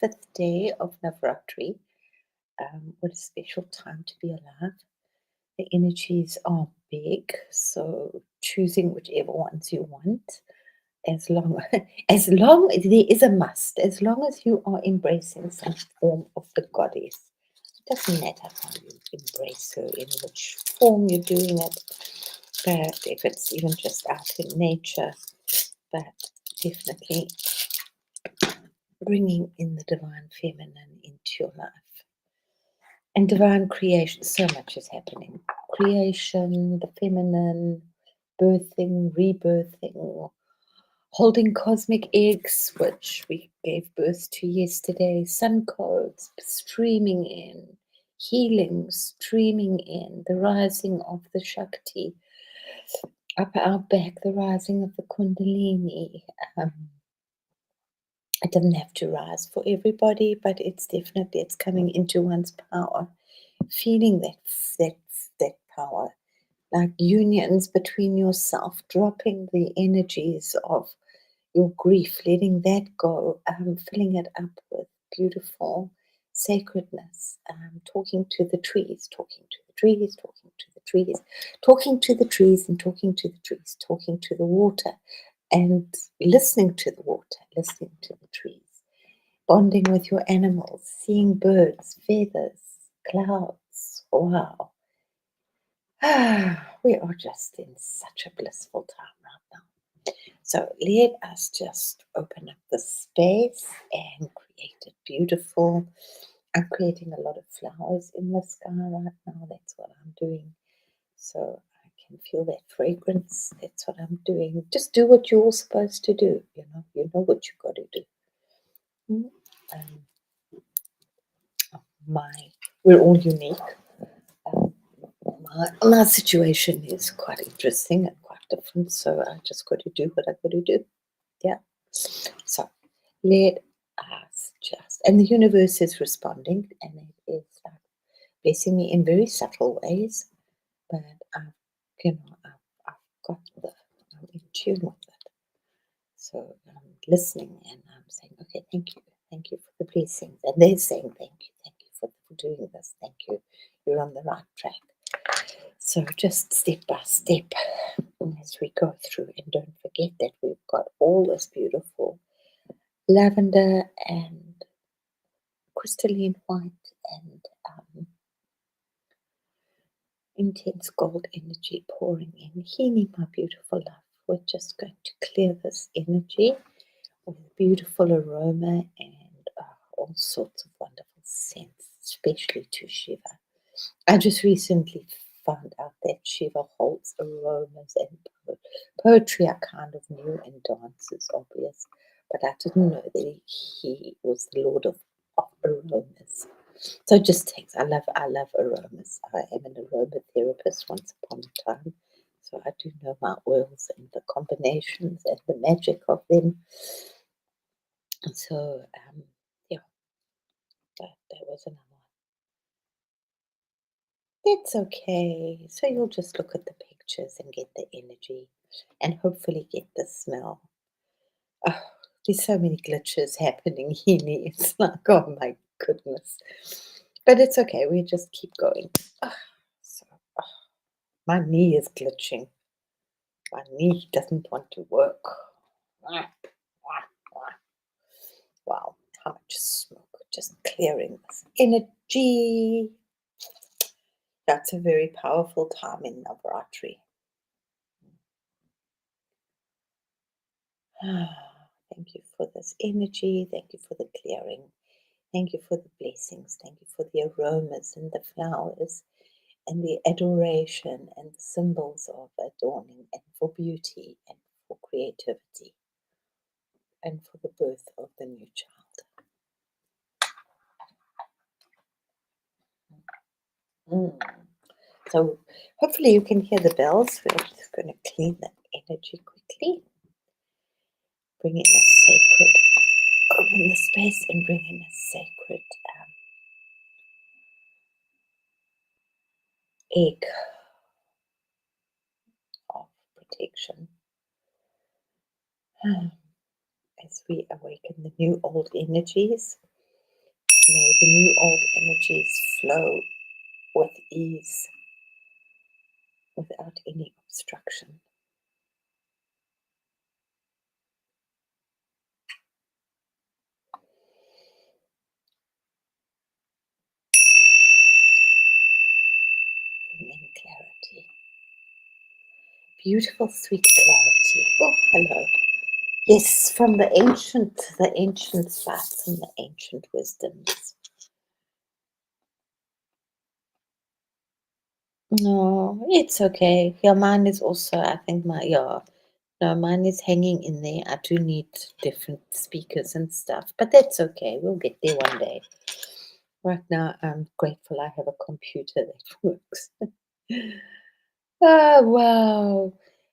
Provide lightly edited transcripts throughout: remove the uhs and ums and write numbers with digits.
fifth day of Navratri. What a special time to be alive. The energies are big, so choosing whichever ones you want, as long as long as there is a must, as long as you are embracing some form of the goddess. It doesn't matter how you embrace her, in which form you're doing it, but if it's even just out in nature, but definitely bringing in the divine feminine into your life. And divine creation, so much is happening. Creation, the feminine, birthing, rebirthing, holding cosmic eggs, which we gave birth to yesterday, sun codes streaming in, healing streaming in, the rising of the Shakti, up our back, the rising of the Kundalini. It doesn't have to rise for everybody, but it's coming into one's power, feeling that power, like unions between yourself, dropping the energies of your grief, letting that go, filling it up with beautiful sacredness, talking to the trees, talking to the trees, talking to the trees, talking to the trees, and talking to the trees, talking to the water, and listening to the water, listening to the trees, bonding with your animals, seeing birds, feathers, clouds. Wow. We are just in such a blissful time right now. So let us just open up the space and create it beautiful. I'm creating a lot of flowers in the sky right now. That's what I'm doing. So I can feel that fragrance. That's what I'm doing. Just do what you're all supposed to do. You know what you got to do. We're all unique. My situation is quite interesting and quite different, so I just got to do what I got to do. Yeah. So let us just, and the universe is responding, and it is blessing me in very subtle ways, but I've got I'm in tune with it. So I'm listening and I'm saying, okay, thank you for the blessings, and they're saying thank you for doing this, thank you, you're on the right track. So just step by step as we go through, and don't forget that we've got all this beautiful lavender and crystalline white and intense gold energy pouring in, healing my beautiful love. We're just going to clear this energy with beautiful aroma and all sorts of wonderful scents, especially to Shiva. I just recently found out that Shiva holds aromas and poetry. I kind of knew, and dance is obvious, but I didn't know that he was the Lord of aromas. So it just takes. I love aromas. I am an aromatherapist once upon a time, so I do know my oils and the combinations and the magic of them. So yeah, that was another one. It's okay. So you'll just look at the pictures and get the energy, and hopefully get the smell. Oh, there's so many glitches happening here. It's like, oh my goodness. But it's okay. We just keep going. Ah, so, my knee is glitching. My knee doesn't want to work. Wow, how much smoke. Just clearing this energy. That's a very powerful time in Navratri. Thank you for this energy. Thank you for the clearing. Thank you for the blessings. Thank you for the aromas and the flowers and the adoration and the symbols of adorning, and for beauty and for creativity and for the birth of the new child. So hopefully you can hear the bells. We're just going to clean that energy quickly. Bring in a sacred, open the space and bring in a sacred egg of protection as we awaken the new old energies May the new old energies flow with ease, without any obstruction. Bring in clarity. Beautiful, sweet clarity. Oh, hello. Yes, from the ancient sites and the ancient wisdoms. No, it's okay. Yeah, mine is also, I think no, mine is hanging in there. I do need different speakers and stuff, but that's okay. We'll get there one day. Right now, I'm grateful I have a computer that works. Oh, wow.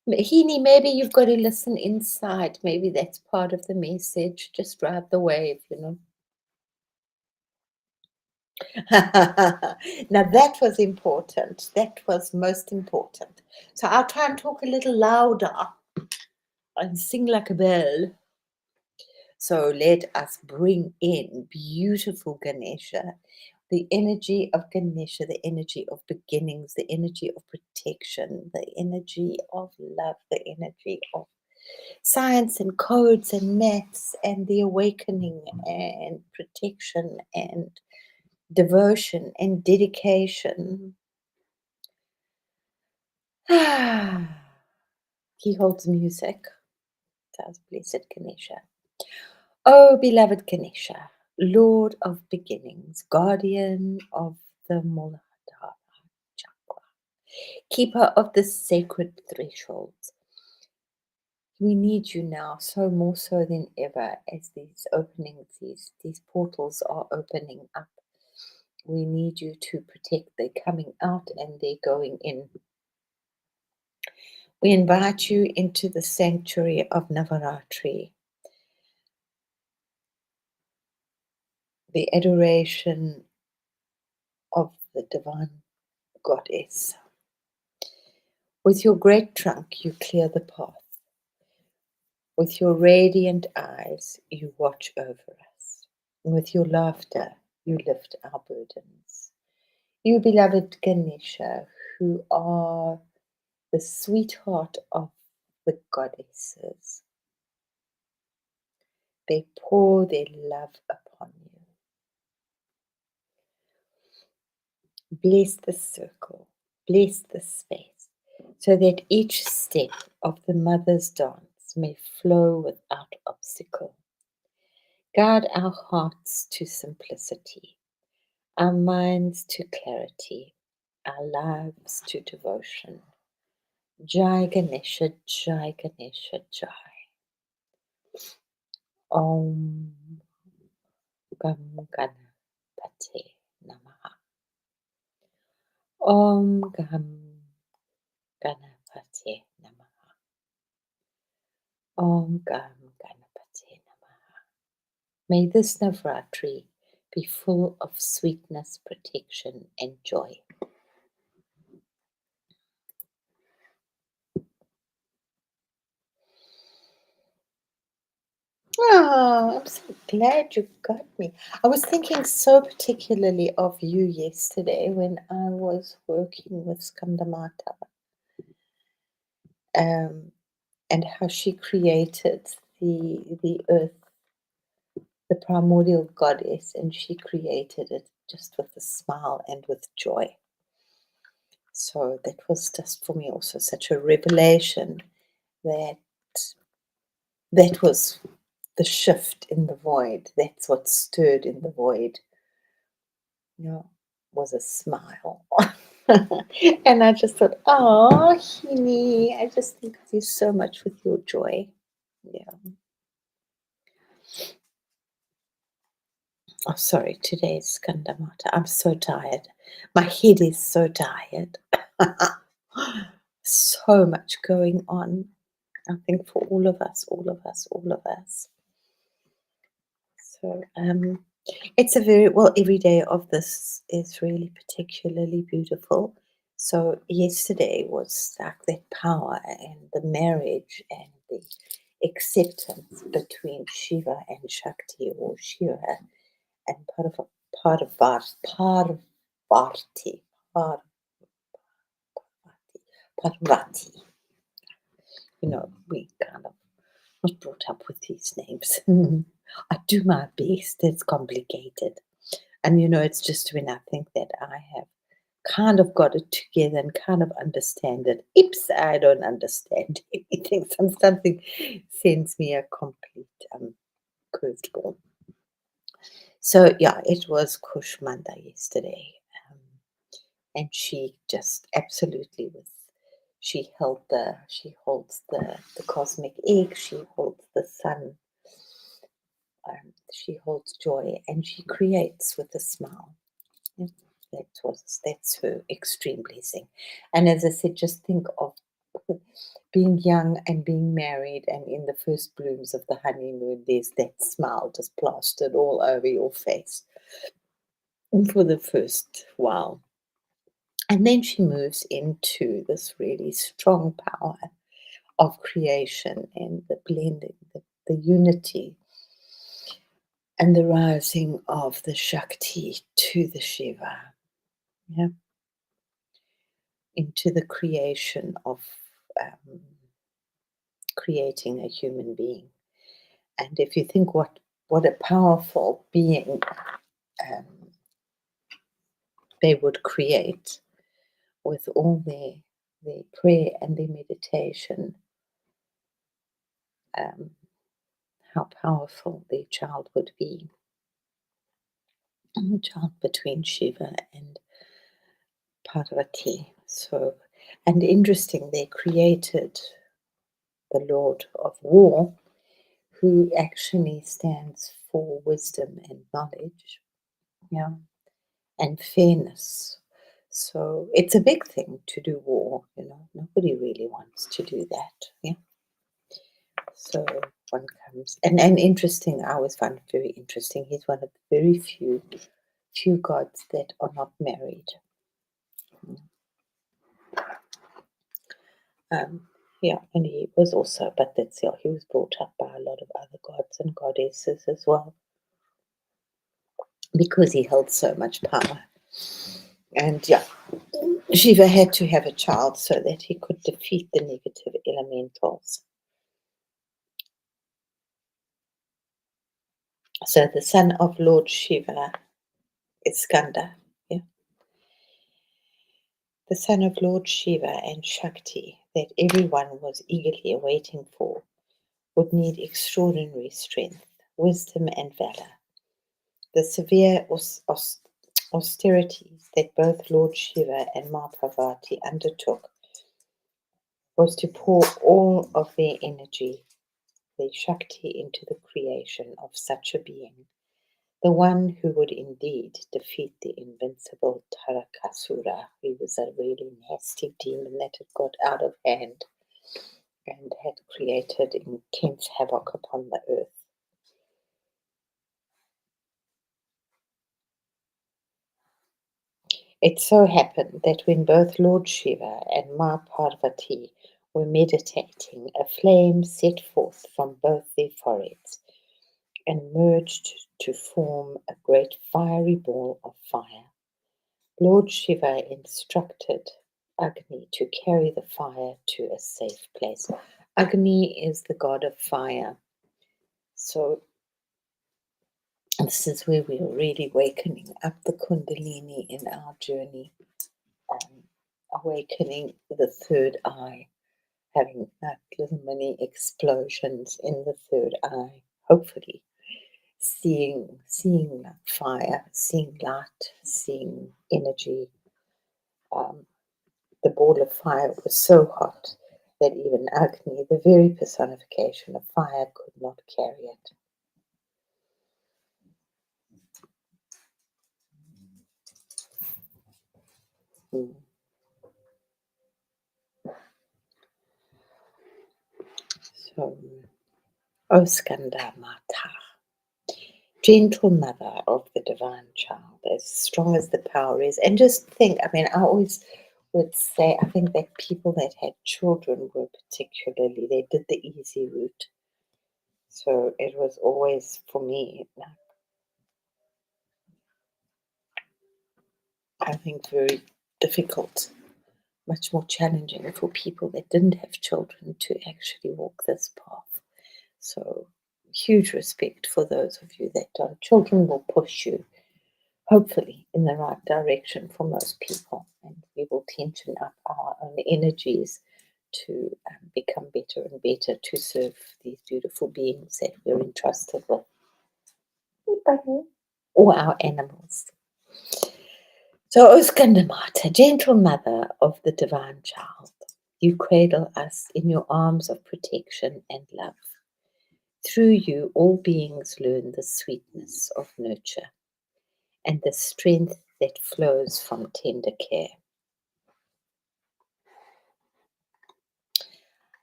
Heaney, maybe you've got to listen inside. Maybe that's part of the message. Just ride the wave, Now that was important. That was most important. So I'll try and talk a little louder and sing like a bell. So let us bring in beautiful Ganesha, the energy of Ganesha, the energy of beginnings, the energy of protection, the energy of love, the energy of science and codes and maths and the awakening and protection and devotion and dedication. He holds music, says blessed Ganesha. Oh, beloved Ganesha, Lord of beginnings, guardian of the Muladhara chakra, keeper of the sacred thresholds. We need you now, so more so than ever, as these openings, these portals are opening up. We need you to protect their coming out and their going in. We invite you into the sanctuary of Navratri, the adoration of the divine goddess. With your great trunk, you clear the path. With your radiant eyes, you watch over us. And with your laughter, you lift our burdens. You, beloved Ganesha, who are the sweetheart of the goddesses, they pour their love upon you. Bless the circle, bless the space, so that each step of the mother's dance may flow without obstacle. Guide our hearts to simplicity, our minds to clarity, our lives to devotion. Jai Ganesha, Jai Ganesha, Jai. Om Gam Ganapate Namaha. Om Gam Ganapate Namaha. Om Gam Ganapate Namaha. May this Navratri be full of sweetness, protection, and joy. Oh, I'm so glad you got me. I was thinking so particularly of you yesterday when I was working with Skandamata, and how she created the earth, the primordial goddess, and she created it just with a smile and with joy. So that was just for me also such a revelation that that was the shift in the void. That's what stirred in the void. Was a smile. And I just thought, oh, Hini, I just think of you so much with your joy. Yeah. Oh, sorry, today's Skandamata. I'm so tired. My head is so tired. So much going on. I think for all of us, all of us, all of us. So it's a very, well, every day of this is really particularly beautiful. So yesterday was like that power and the marriage and the acceptance between Shiva and Shakti, or Shiva and Parvati, Par- Parvati. You know, we kind of not brought up with these names. I do my best. It's complicated. And, you know, it's just when I think that I have kind of got it together and kind of understand it. Oops, I don't understand anything. Something sends me a complete curved ball. So, yeah, it was Kushmanda yesterday. Um, and she just absolutely was. She holds the cosmic egg, she holds the sun, she holds joy, and she creates with a smile. Yeah, that's her extreme blessing. And as I said, just think of being young and being married, and in the first blooms of the honeymoon, there's that smile just plastered all over your face for the first while. And then she moves into this really strong power of creation and the blending, the unity, and the rising of the Shakti to the Shiva, yeah, into the creation of um, creating a human being. And if you think what a powerful being um, they would create with all their prayer and their meditation, um, how powerful their child would be. And the child between Shiva and Parvati. So, and interesting, they created the Lord of War, who actually stands for wisdom and knowledge, yeah, and fairness. So it's a big thing to do war, you know. Nobody really wants to do that, yeah. So one comes and interesting. I always find it very interesting. He's one of the very few gods that are not married. Yeah, and he was also, but that's yeah, he was brought up by a lot of other gods and goddesses as well, because he held so much power. And yeah, Shiva had to have a child so that he could defeat the negative elementals. So the son of Lord Shiva is Skanda, yeah, the son of Lord Shiva and Shakti that everyone was eagerly awaiting for, would need extraordinary strength, wisdom, and valor. The severe austerities that both Lord Shiva and Ma Parvati undertook was to pour all of their energy, their Shakti, into the creation of such a being, the one who would indeed defeat the invincible Tarakasura. He was a really nasty demon that had got out of hand and had created intense havoc upon the earth. It so happened that when both Lord Shiva and Ma Parvati were meditating, a flame set forth from both their foreheads and merged to form a great fiery ball of fire. Lord Shiva instructed Agni to carry the fire to a safe place. Agni is the god of fire. So this is where we are really awakening up the Kundalini in our journey, awakening the third eye, having that little mini explosions in the third eye, hopefully seeing fire, seeing light, seeing energy. The ball of fire was so hot that even Agni, the very personification of fire, could not carry it. Mm. So, O Skandamata, gentle mother of the divine child, as strong as the power is. And just think, I mean, I always would say, I think that people that had children were particularly, they did the easy route. So it was always, for me, like, I think, very difficult, much more challenging for people that didn't have children to actually walk this path. So, huge respect for those of you that don't. Children will push you, hopefully, in the right direction for most people, and we will tension up our own energies to become better and better to serve these beautiful beings that we're entrusted with, or our animals. So, O Skandamata, gentle mother of the divine child, you cradle us in your arms of protection and love. Through you, all beings learn the sweetness of nurture and the strength that flows from tender care.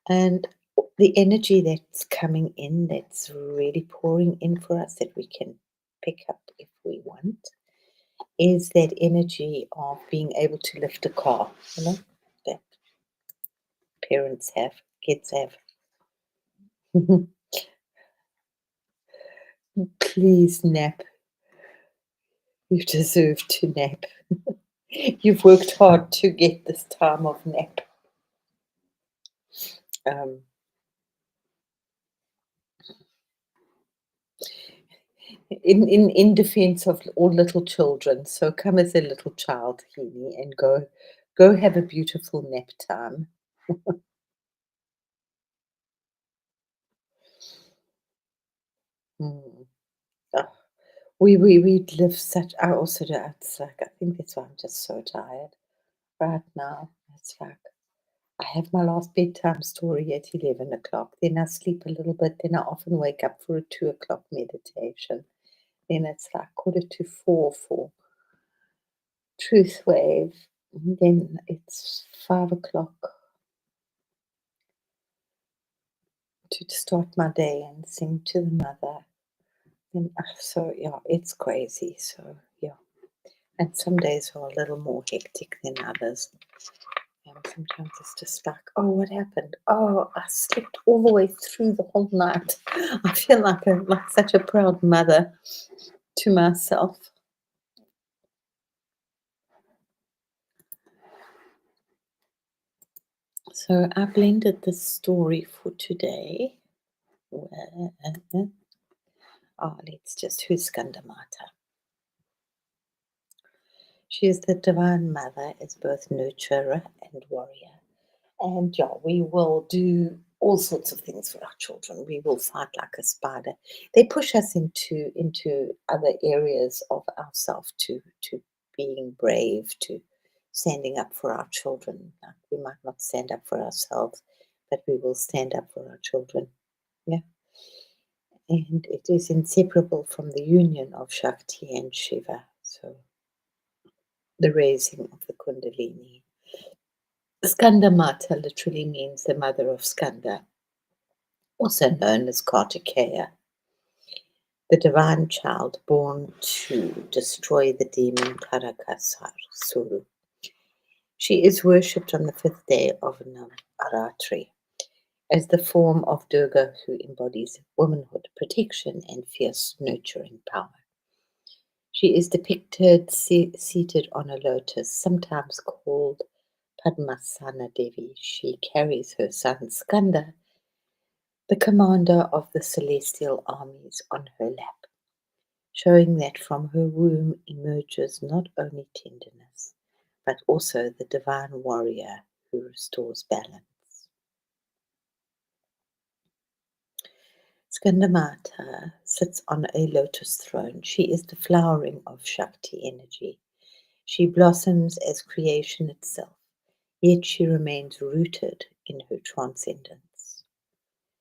And the energy that's coming in, that's really pouring in for us, that we can pick up if we want, is that energy of being able to lift a car, that parents have, kids have. Please nap. You deserve to nap. You've worked hard to get this time of nap. Um, in defense of all little children. So come as a little child, Healy, and go have a beautiful nap time. Mm. Oh, we live such. I also do. It's like, I think that's why I'm just so tired right now. It's like I have my last bedtime story at 11 o'clock. Then I sleep a little bit. Then I often wake up for a 2 o'clock meditation. Then it's like 3:45 for Truth Wave. And then it's 5 o'clock to start my day and sing to the mother. And so yeah, it's crazy. So yeah, and some days are a little more hectic than others. And sometimes it's just like, oh, what happened? Oh, I slept all the way through the whole night. I feel like such a proud mother to myself. So I blended this story for today. Let's just, who's Skandamata? She is the divine mother, as both nurturer and warrior. And yeah, we will do all sorts of things for our children. We will fight like a spider. They push us into other areas of ourselves to being brave, to standing up for our children. Like we might not stand up for ourselves, but we will stand up for our children. Yeah. And it is inseparable from the union of Shakti and Shiva. So the raising of the Kundalini. Skandamata literally means the mother of Skanda, also known as Kartikeya, the divine child born to destroy the demon Karakasuru. She is worshipped on the 5th day of Navratri as the form of Durga who embodies womanhood, protection, and fierce nurturing power. She is depicted seated on a lotus, sometimes called Padmasana Devi. She carries her son Skanda, the commander of the celestial armies, on her lap, showing that from her womb emerges not only tenderness, but also the divine warrior who restores balance. Skandamata sits on a lotus throne. She is the flowering of Shakti energy. She blossoms as creation itself, yet she remains rooted in her transcendence.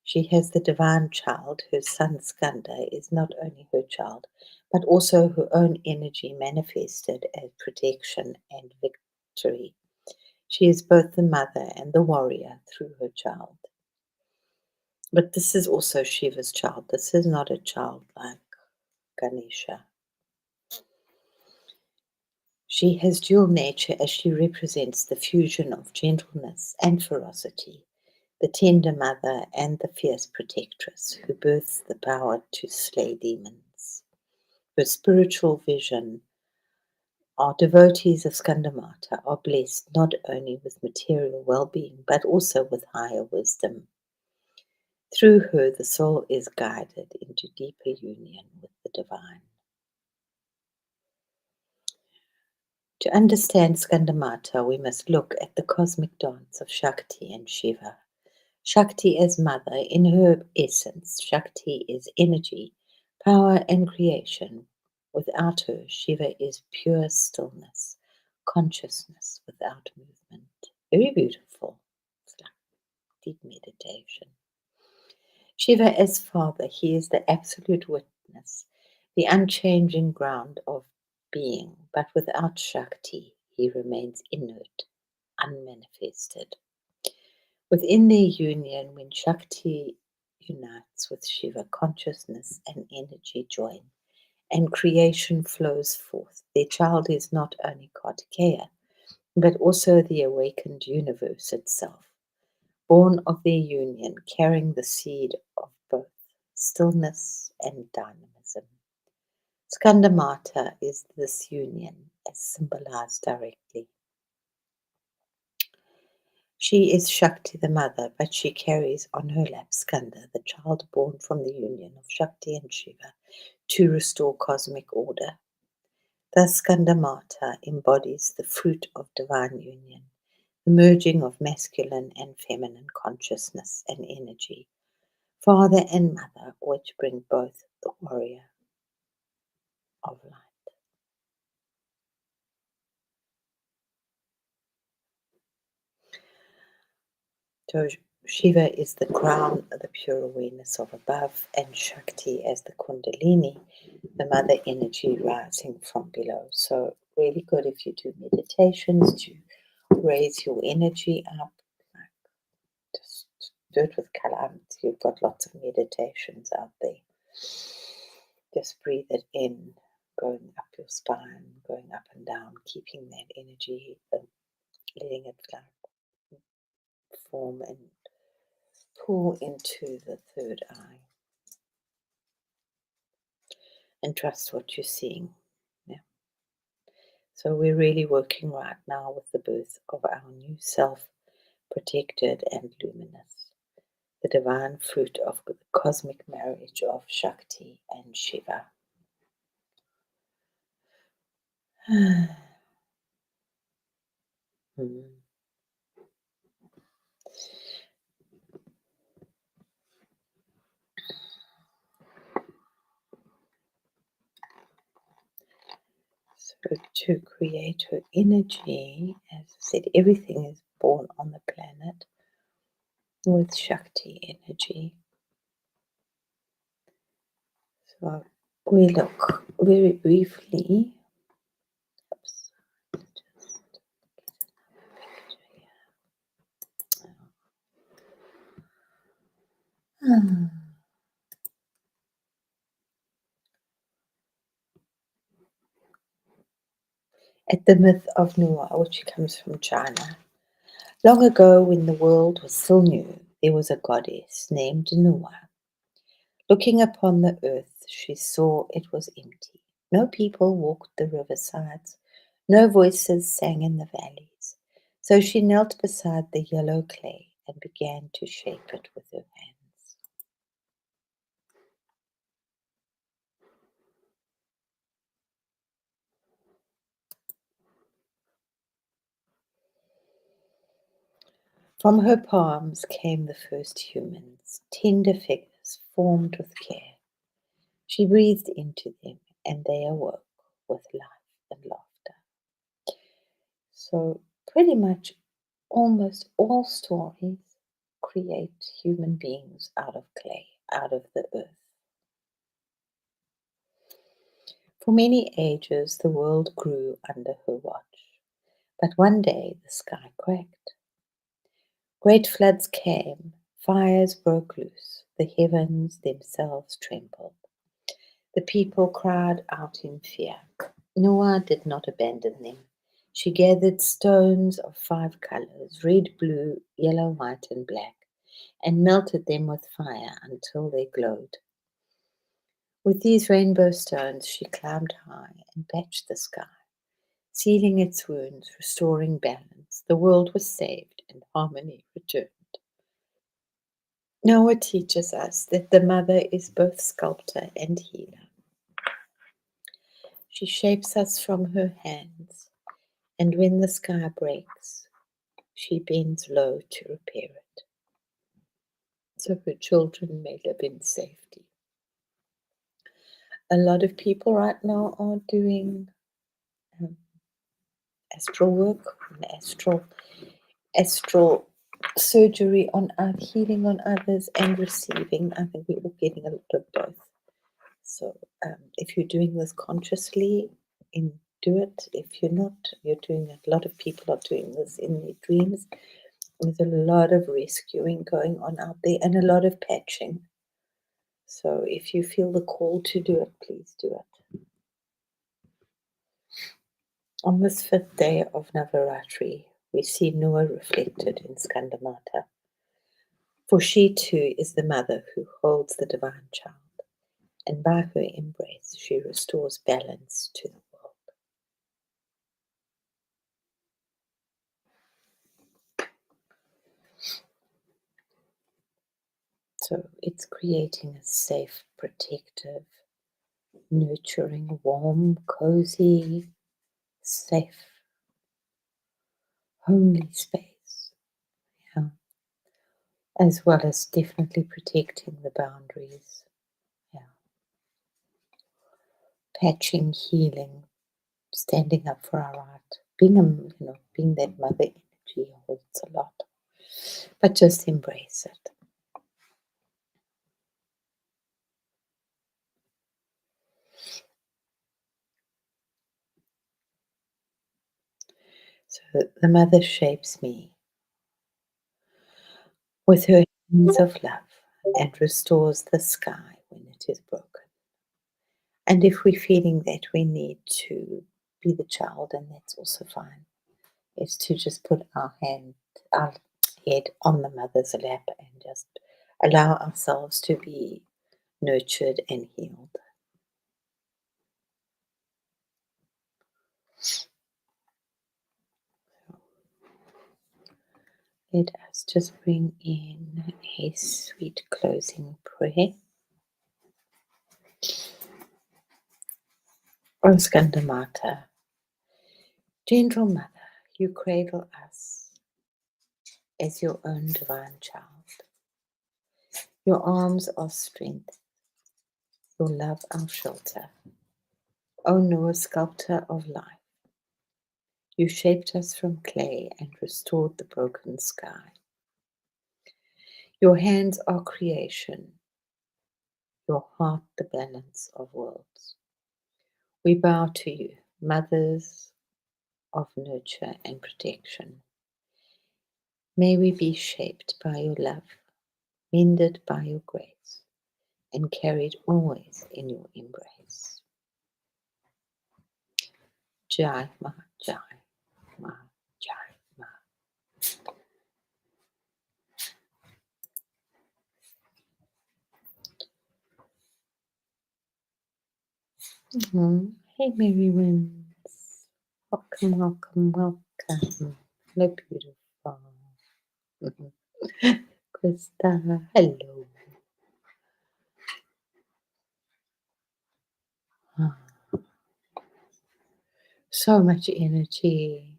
She has the divine child. Her son Skanda is not only her child, but also her own energy manifested as protection and victory. She is both the mother and the warrior through her child. But this is also Shiva's child. This is not a child like Ganesha. She has dual nature as she represents the fusion of gentleness and ferocity, the tender mother and the fierce protectress who births the power to slay demons. Her spiritual vision Our devotees of Skandamata are blessed not only with material well-being, but also with higher wisdom. Through her, the soul is guided into deeper union with the divine. To understand Skandamata, we must look at the cosmic dance of Shakti and Shiva. Shakti as mother, in her essence, Shakti is energy, power, and creation. Without her, Shiva is pure stillness, consciousness without movement. Very beautiful. It's like deep meditation. Shiva as Father, he is the absolute witness, the unchanging ground of being, but without Shakti, he remains inert, unmanifested. Within their union, when Shakti unites with Shiva, consciousness and energy join, and creation flows forth. Their child is not only Kartikeya, but also the awakened universe itself, born of their union, carrying the seed of both stillness and dynamism. Skandamata is this union, as symbolized directly. She is Shakti the mother, but she carries on her lap Skanda, the child born from the union of Shakti and Shiva, to restore cosmic order. Thus Skandamata embodies the fruit of divine union, the merging of masculine and feminine consciousness and energy, father and mother, which bring both the warrior of light. So Shiva is the crown, the pure awareness of above, and Shakti as the Kundalini, the mother energy rising from below. So really good if you do meditations to raise your energy up. Just do it with Kalam. You've got lots of meditations out there. Just breathe it in, going up your spine, going up and down, keeping that energy, letting it form and pull into the third eye. And trust what you're seeing. Yeah. So we're really working right now with the birth of our new self, protected and luminous, the divine fruit of the cosmic marriage of Shakti and Shiva. So to create her energy, as I said, everything is born on the planet with Shakti energy. So we look very briefly. Oops, at the myth of Noah, which comes from China. Long ago, when the world was still new, there was a goddess named Noah. Looking upon the earth, she saw it was empty. No people walked the riversides, no voices sang in the valleys. So she knelt beside the yellow clay and began to shape it with her hands. From her palms came the first humans, tender figures formed with care. She breathed into them, and they awoke with life and laughter. So pretty much almost all stories create human beings out of clay, out of the earth. For many ages, the world grew under her watch. But one day the sky cracked. Great floods came, fires broke loose, the heavens themselves trembled. The people cried out in fear. Noah did not abandon them. She gathered stones of 5 colors, red, blue, yellow, white, and black, and melted them with fire until they glowed. With these rainbow stones she climbed high and patched the sky. sealing its wounds, restoring balance. The world was saved and harmony returned. Now it teaches us that the mother is both sculptor and healer. She shapes us from her hands, and when the sky breaks, she bends low to repair it, so her children may live in safety. A lot of people right now are doing astral work, and astral surgery on healing on others and receiving. I think we're all getting a lot of both. So if you're doing this consciously, do it. If you're not, you're doing it. A lot of people are doing this in their dreams. There's a lot of rescuing going on out there and a lot of patching. So if you feel the call to do it, please do it. On this 5th day of Navratri, we see Noah reflected in Skandamata. For she too is the mother who holds the divine child, and by her embrace she restores balance to the world. So it's creating a safe, protective, nurturing, warm, cozy, safe, homely space. Yeah. As well as definitely protecting the boundaries. Yeah. Patching, healing, standing up for our right. Being that mother energy holds a lot. But just embrace it. So the mother shapes me with her hands of love and restores the sky when it is broken. And if we're feeling that we need to be the child, and that's also fine, is to just put our head on the mother's lap and just allow ourselves to be nurtured and healed. Let us just bring in a sweet closing prayer. O Skandamata, gentle mother, you cradle us as your own divine child. Your arms are strength, your love our shelter. O Noah, sculptor of life, you shaped us from clay and restored the broken sky. Your hands are creation, your heart the balance of worlds. We bow to you, mothers of nurture and protection. May we be shaped by your love, mended by your grace, and carried always in your embrace. Jai Ma, Jai Ma, Jai Ma. Hey, Mary Winds. Welcome, welcome, welcome. Hello, beautiful. Krista, hello. So much energy.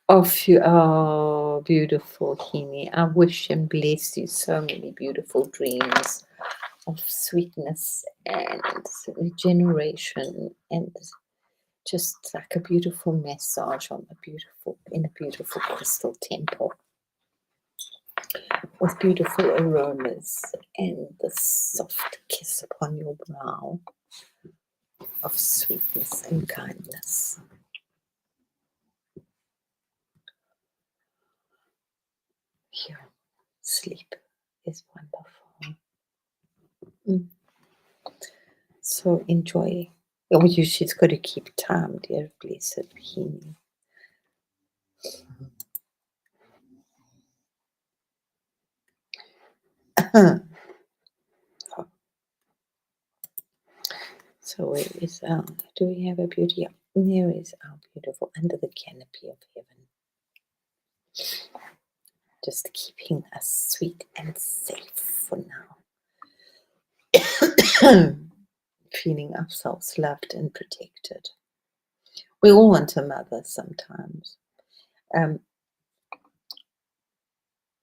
Of you, oh, beautiful Kimi. I wish and bless you so many beautiful dreams of sweetness and regeneration, and just like a beautiful massage in a beautiful crystal temple with beautiful aromas and the soft kiss upon your brow of sweetness and kindness. Here, sleep is wonderful. So enjoy. Oh, she's got to keep time, dear blessed Hini. So where is our, do we have a beauty? Yeah, there is our beautiful under the canopy of heaven. Just keeping us sweet and safe for now. Feeling ourselves loved and protected. We all want a mother sometimes.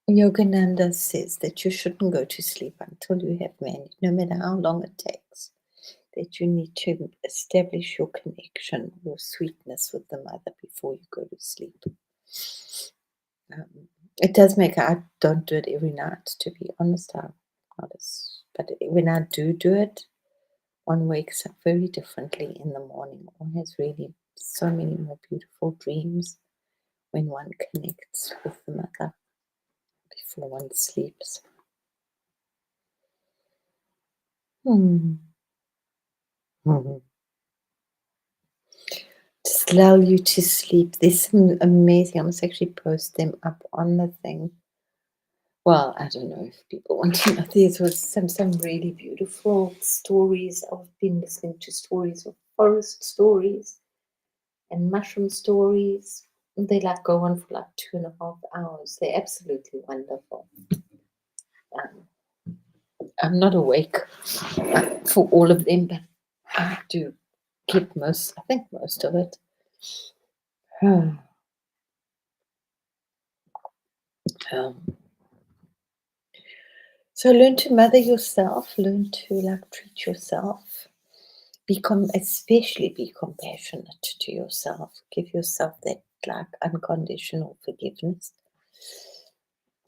Yogananda says that you shouldn't go to sleep until you have managed, no matter how long it takes, that you need to establish your connection, your sweetness with the mother before you go to sleep. It does make, I don't do it every night, to be honest, but when I do it, one wakes up very differently in the morning. One has really so many more beautiful dreams when one connects with the mother before one sleeps. Hmm. Just allow you to sleep. There's some amazing, I must actually post them up on the thing. Well, I don't know if people want to know. There was some really beautiful stories. I've been listening to stories of forest stories and mushroom stories. They like go on for like 2.5 hours. They're absolutely wonderful. I'm not awake for all of them, but I do get most, I think most of it. So learn to mother yourself, learn to like treat yourself, especially be compassionate to yourself. Give yourself that like unconditional forgiveness.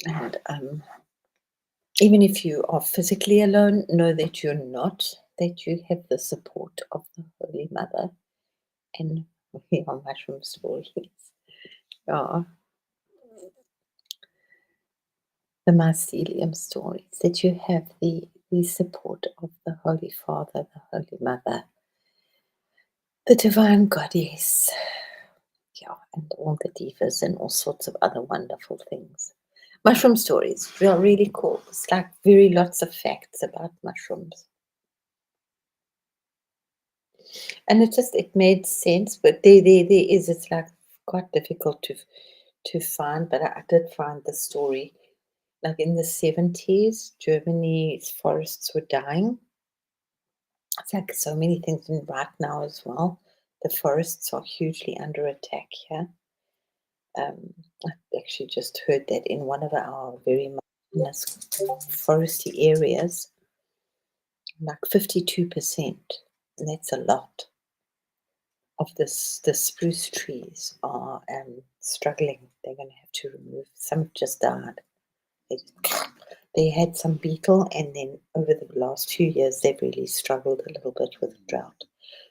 And even if you are physically alone, know that you're not, that you have the support of the Holy Mother. And we are mushroom stories. Yeah. The mycelium stories, that you have the support of the Holy Father, the Holy Mother, the Divine Goddess, yeah, and all the divas and all sorts of other wonderful things. Mushroom stories, they are really cool. It's like very lots of facts about mushrooms. And it made sense, but there is, it's like quite difficult to find, but I did find the story. Like in the 70s, Germany's forests were dying. It's like so many things in right now as well. The forests are hugely under attack here. I actually just heard that in one of our very mountainous foresty areas, like 52%. And that's a lot of this. The spruce trees are struggling. They're going to have to remove. Some just died. They had some beetle, and then over the last few years, they've really struggled a little bit with drought.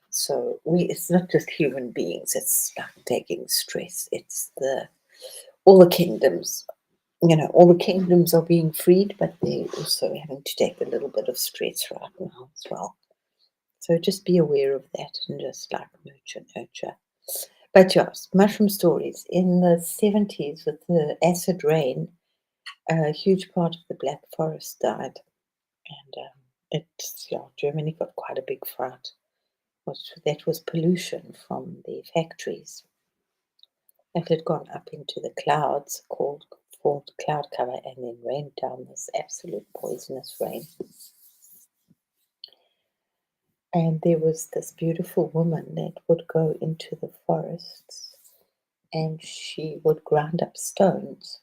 So it's not just human beings, it's like taking stress. It's all the kingdoms, all the kingdoms are being freed, but they're also having to take a little bit of stress right now as well. So just be aware of that and just like nurture. But yes, mushroom stories. In the 70s with the acid rain, a huge part of the Black Forest died. And Germany got quite a big fright. That was pollution from the factories that had gone up into the clouds, formed cloud cover, and then rained down this absolute poisonous rain. And there was this beautiful woman that would go into the forests, and she would grind up stones,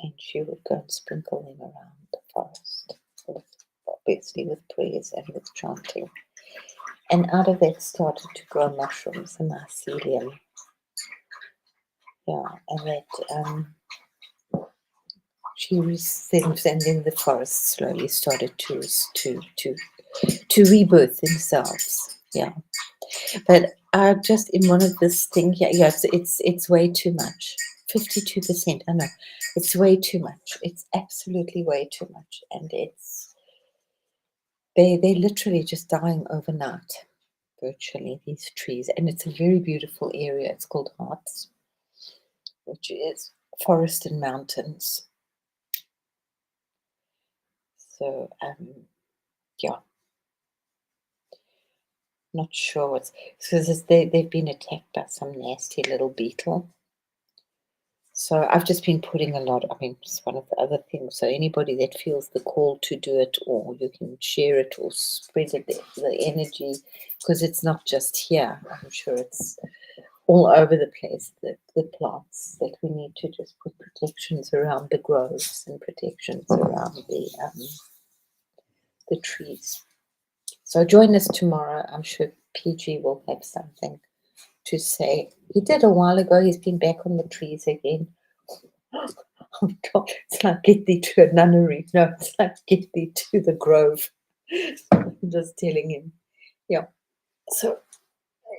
and she would go and sprinkle them around the forest, obviously with prayers and with chanting. And out of that started to grow mushrooms, the mycelium. Yeah, and that she was and then the forest slowly started to rebirth themselves. Yeah, but just in one of this thing here, yeah, it's way too much. 52%. I know it's way too much. It's absolutely way too much, and they're literally just dying overnight. Virtually these trees, and it's a very beautiful area. It's called Harz, which is forest and mountains. So yeah, Not sure what's because they've been attacked by some nasty little beetle. So I've just been putting a lot. I mean, it's one of the other things. So anybody that feels the call to do it, or you can share it or spread it, the energy, because it's not just here. I'm sure it's all over the place. The plants that we need to just put protections around the groves and protections around the trees. So join us tomorrow. I'm sure PG will have something to say. He did a while ago. He's been back on the trees again. Oh God, it's like get thee to a nunnery. No, it's like get thee to the grove. I'm just telling him. Yeah. So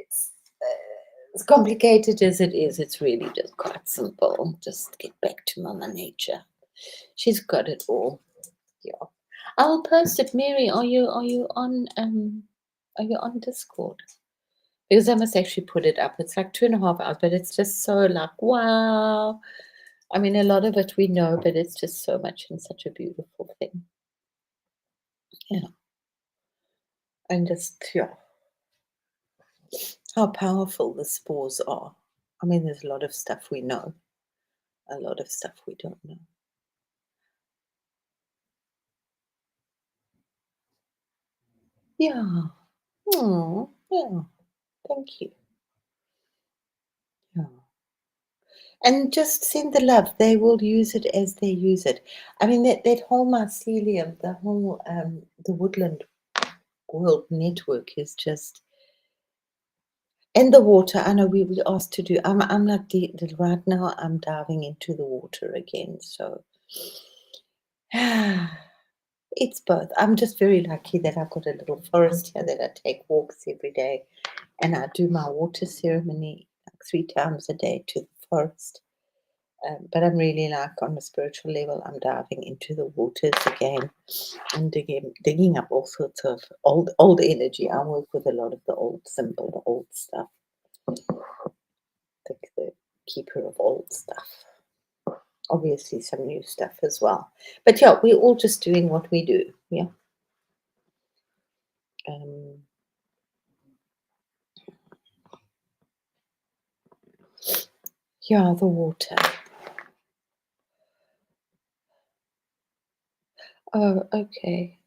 it's as complicated as it is, it's really just quite simple. Just get back to Mama Nature. She's got it all. Yeah. I'll post it. Mary, are you on Discord? Because I must actually put it up. It's like 2.5 hours, but it's just so like wow. I mean, a lot of it we know, but it's just so much and such a beautiful thing. Yeah. And just, yeah, how powerful the spores are. I mean, there's a lot of stuff we know, a lot of stuff we don't know. Yeah. Oh, yeah. Thank you. Yeah. And just send the love. They will use it as they use it. I mean, that whole mycelium, the whole the woodland world network is just, and the water. I know we asked to do. I'm like right now. I'm diving into the water again. So it's both. I'm just very lucky that I've got a little forest here that I take walks every day, and I do my water ceremony like 3 times a day to the forest. But I'm really like on a spiritual level, I'm diving into the waters again and digging up all sorts of old energy. I work with a lot of the old symbol, the old stuff, the keeper of old stuff. Obviously, some new stuff as well. But yeah, we're all just doing what we do. Yeah. Yeah, the water. Oh, okay.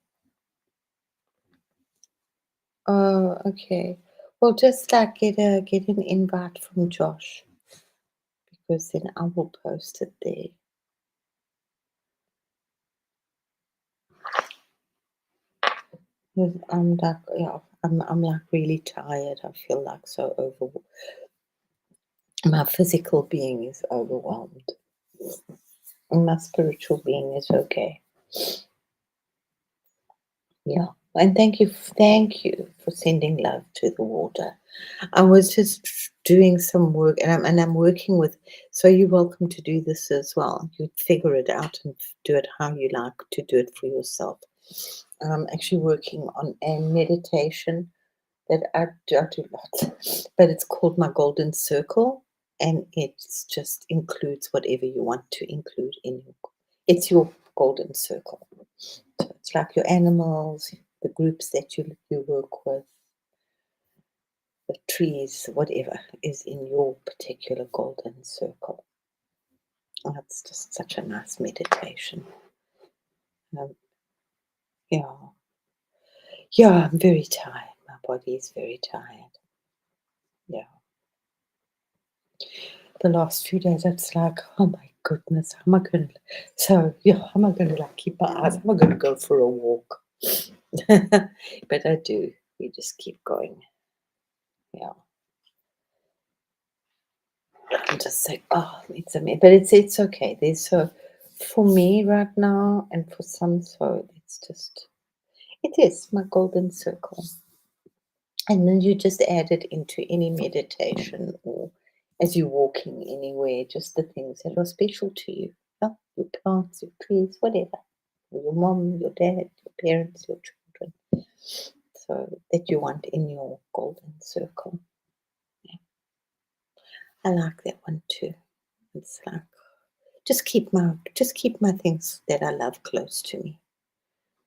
Oh, okay. Well, just like get an invite from Josh, because then I will post it there. 'Cause I'm like, yeah, I'm like really tired. I feel like so overwhelmed. My physical being is overwhelmed. And my spiritual being is okay. Yeah. And thank you for sending love to the water. I was just doing some work, and I'm working with. So you're welcome to do this as well. You figure it out and do it how you like to do it for yourself. I'm actually working on a meditation that I do lots, but it's called my golden circle, and it just includes whatever you want to include in your. It's your golden circle. So it's like your animals, the groups that you work with, the trees, whatever is in your particular golden circle. That's just such a nice meditation. Um, yeah, yeah, I'm very tired. My body is very tired. Yeah. The last few days, it's like, oh my goodness, how am I going to? So, yeah, how am I going to like keep my eyes? How am I going to go for a walk? But I do. We just keep going. Yeah. And just say, oh, it's amazing. But it's okay. There's so for me right now, and for some, so it's just it is my golden circle. And then you just add it into any meditation or as you're walking anywhere, just the things that are special to you. Yeah? Your plants, your trees, whatever. Your mom, your dad, your parents, your children. So that you want in your golden circle. Yeah. I like that one too. It's like just keep my things that I love close to me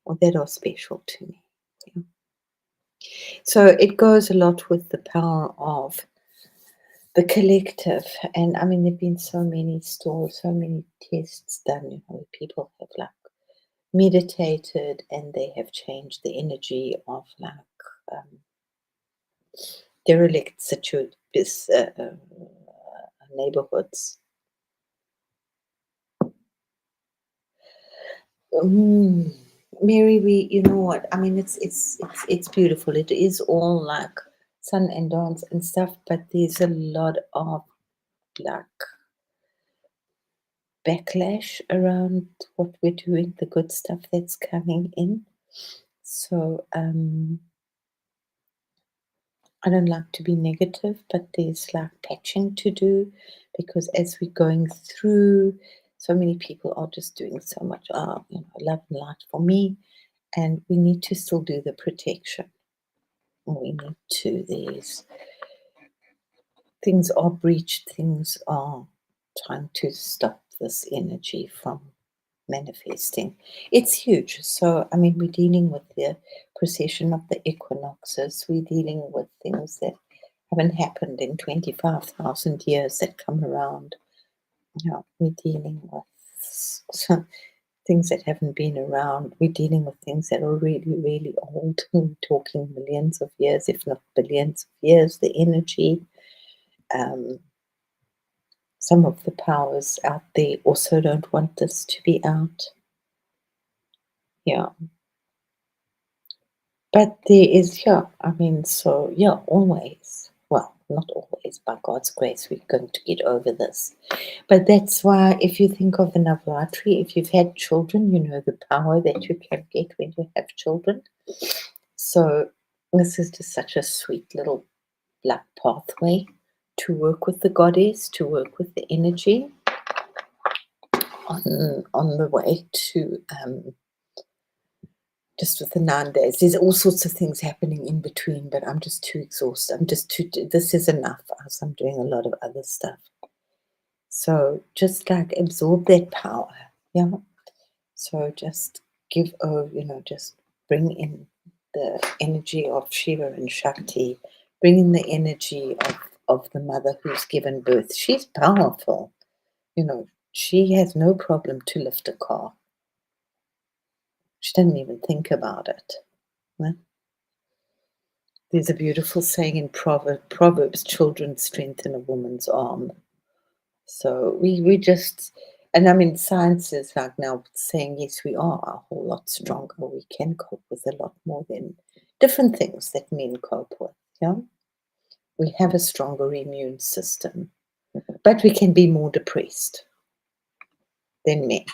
or that are special to me. Yeah. So it goes a lot with the power of the collective. And I mean, there have been so many stories, so many tests done, where people have like meditated and they have changed the energy of like derelict neighborhoods. Mm, Mary, you know what? I mean, it's beautiful. It is all like sun and dance and stuff, but there's a lot of like backlash around what we're doing, the good stuff that's coming in. So I don't like to be negative, but there's like patching to do, because as we're going through, so many people are just doing so much, love and light for me, and we need to still do the protection. We need to, there's things are breached, things are trying to stop this energy from manifesting. It's huge. So, I mean, we're dealing with the precession of the equinoxes, we're dealing with things that haven't happened in 25,000 years that come around. We're dealing with some things that haven't been around. We're dealing with things that are really, really old. We're talking millions of years, if not billions of years. The energy, some of the powers out there also don't want this to be out. Yeah. But there is, I mean, so, always. Well, not always, by God's grace, we're going to get over this. But that's why, if you think of the Navratri, if you've had children, you know the power that you can get when you have children. So this is just such a sweet little black pathway to work with the goddess, to work with the energy on the way to just with the 9 days. There's all sorts of things happening in between, but I'm just too exhausted. This is enough, as I'm doing a lot of other stuff. So just like absorb that power. Yeah. So just give over, just bring in the energy of Shiva and Shakti, bring in the energy of the mother who's given birth. She's powerful. She has no problem to lift a car. She doesn't even think about it. No? There's a beautiful saying in Proverbs, children strengthen a woman's arm. So we just, and I mean, science is like now saying, yes, we are a whole lot stronger. We can cope with a lot more than different things that men cope with. Yeah. We have a stronger immune system, but we can be more depressed than men.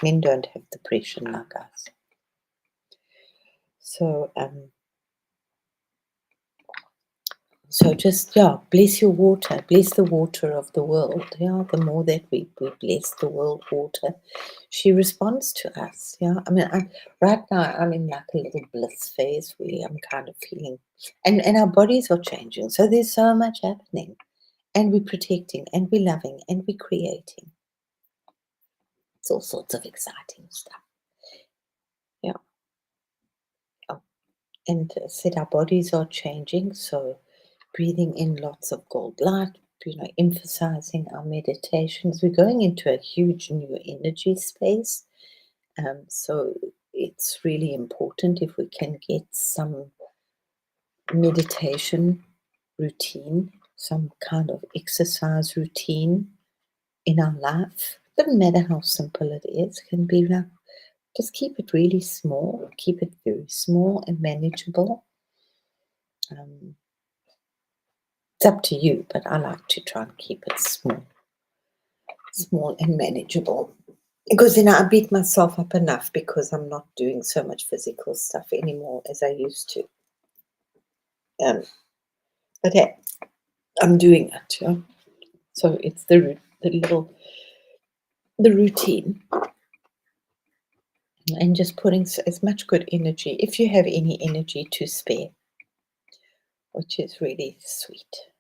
Men don't have depression like us. So just, bless your water, bless the water of the world. The more that we bless the world water, she responds to us. I mean, right now I'm in like a little bliss phase where I'm kind of feeling, and our bodies are changing. So there's so much happening, and we're protecting, and we're loving, and we're creating. It's all sorts of exciting stuff. And said our bodies are changing, so breathing in lots of gold light, emphasizing our meditations. We're going into a huge new energy space. So it's really important if we can get some meditation routine, some kind of exercise routine in our life. Doesn't matter how simple it is, it can be like, just keep it really small, keep it very small and manageable. It's up to you, but I like to try and keep it small and manageable, because I beat myself up enough because I'm not doing so much physical stuff anymore as I used to. But hey, I'm doing it. So it's the routine, and just putting as much good energy, if you have any energy to spare, which is really sweet.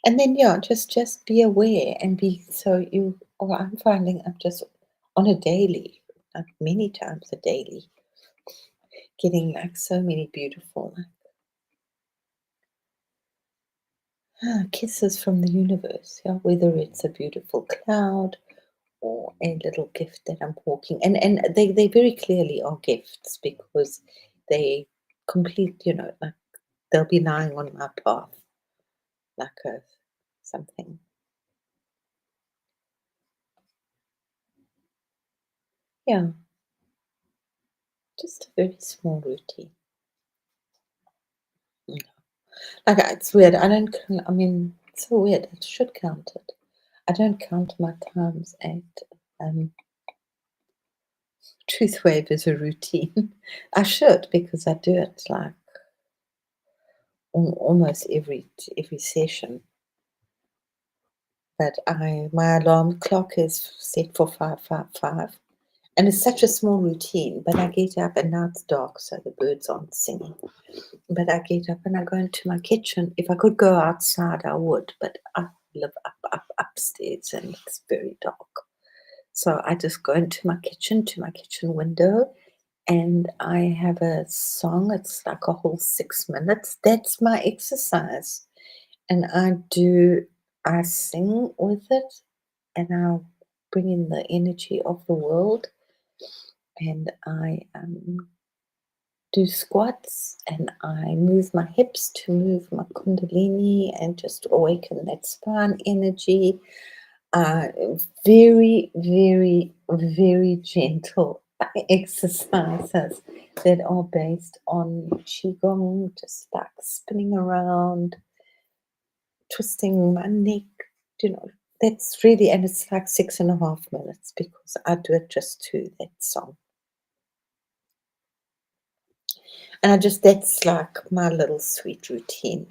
And then just be aware and I'm finding I'm just on a daily, like many times a daily, getting like so many beautiful Kisses from the universe, yeah, whether it's a beautiful cloud or a little gift that I'm walking. And they very clearly are gifts because they complete, like they'll be lying on my path like a something. Yeah, just a very small routine. Yeah. Like it's weird. I don't. I mean, it's so weird. I should count it. I don't count my times at um, Truth Wave as a routine. I should because I do it like almost every session. But my alarm clock is set for 5:55, and it's such a small routine. But I get up and now it's dark, so the birds aren't singing. But I get up and I go into my kitchen. If I could go outside, I would, but I live upstairs and it's very dark. So I just go into my kitchen, to my kitchen window, and I have a song. It's like a whole 6 minutes. That's my exercise. And I sing with it, and I bring in the energy of the world, and I do squats, and I move my hips to move my kundalini and just awaken that spine energy. Uh, Very, very, very gentle exercises that are based on qigong, just like spinning around, twisting my neck. You know, that's really, and it's like 6.5 minutes because I do it just to that song. And that's like my little sweet routine.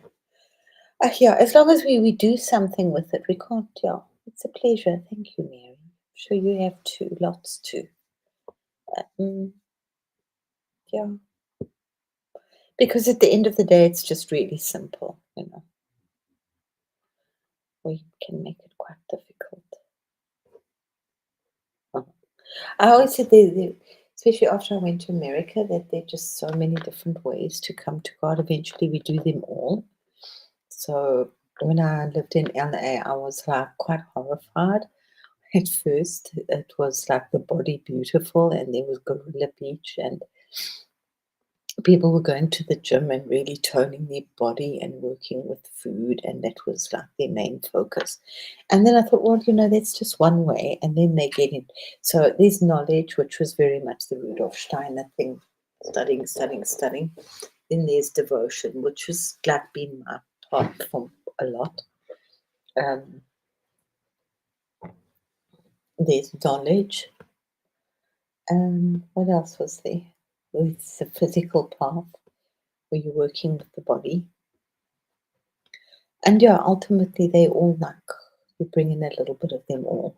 Yeah, as long as we do something with it, we can't, yeah. It's a pleasure. Thank you, Mary. I'm sure you have too, lots too. Mm, yeah, because at the end of the day, it's just really simple. We can make it quite difficult. Uh, I always said, especially after I went to America, that there are just so many different ways to come to God. Eventually, we do them all. So when I lived in LA, I was like quite horrified at first. It was like the body beautiful, and there was Gorilla Beach, and people were going to the gym and really toning their body and working with food, and that was like their main focus. And then I thought, well, that's just one way, and then they get in. So there's knowledge, which was very much the Rudolf Steiner thing, studying, studying, studying. Then there's devotion, which has like been my path for a lot. Um, there's knowledge. What else was there? It's the physical path where you're working with the body. And yeah, ultimately they all like you bring in a little bit of them all.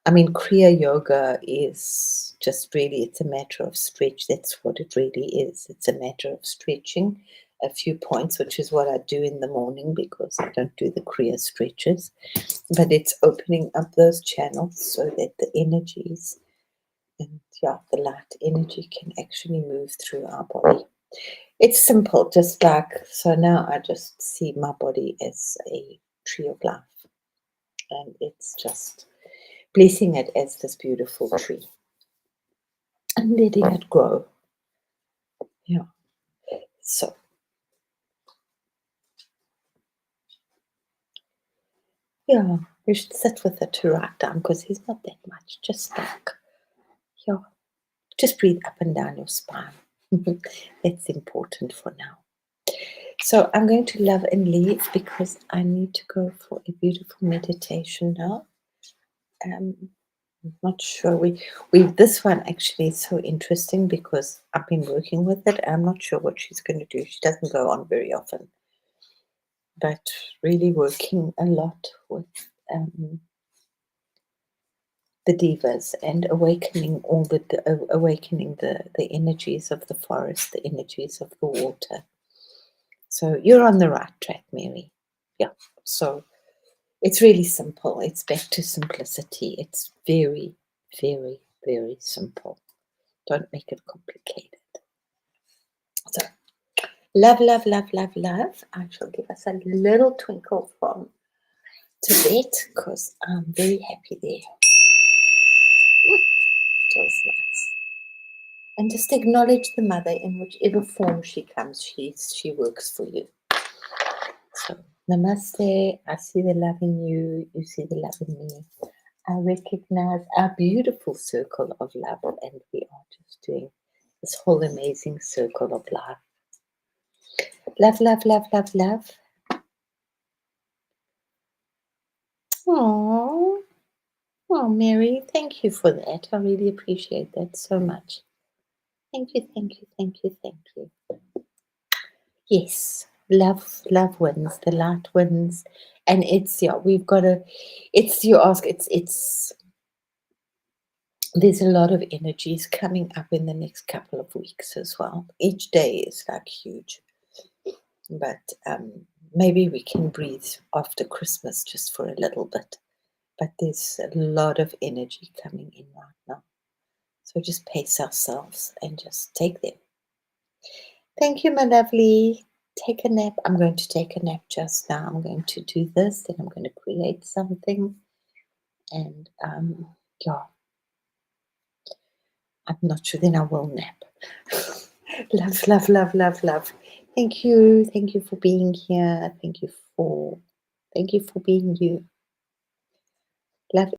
I mean, Kriya Yoga is just really, it's a matter of stretch. That's what it really is. It's a matter of stretching a few points, which is what I do in the morning because I don't do the Kriya stretches. But it's opening up those channels so that the energies and the light energy can actually move through our body. It's simple, just like, so now I just see my body as a tree of life, and it's just blessing it as this beautiful tree and letting it grow. Yeah. So, yeah, you should sit with it to write down because there's not that much. Just like, yeah, just breathe up and down your spine. That's important for now. So I'm going to love and leave because I need to go for a beautiful meditation now. I'm not sure. We this one actually is so interesting because I've been working with it. I'm not sure what she's going to do. She doesn't go on very often, but really working a lot with the divas and awakening awakening the energies of the forest, the energies of the water. So you're on the right track, Mary. Yeah. So it's really simple. It's back to simplicity. It's very, very, very simple. Don't make it complicated. So Love, love, love, love, love. I shall give us a little twinkle from Tibet because I'm very happy there. It was nice. And just acknowledge the mother in whichever form she comes. She works for you. So, namaste. I see the love in you. You see the love in me. I recognize our beautiful circle of love, and we are just doing this whole amazing circle of life. Love, love, love, love, love. Oh, Mary, thank you for that. I really appreciate that so much. Thank you, thank you, thank you, thank you. Yes, love wins, the light wins. And it's, yeah, we've got to, it's, you ask, it's, there's a lot of energies coming up in the next couple of weeks as well. Each day is like huge. But maybe we can breathe after Christmas just for a little bit. But there's a lot of energy coming in right now. So just pace ourselves and just take them. Thank you, my lovely. Take a nap. I'm going to take a nap just now. I'm going to do this, then I'm going to create something. And yeah, I'm not sure, then I will nap. Love, love, love, love, love. Thank you. Thank you for being here. Thank you for being you. Love.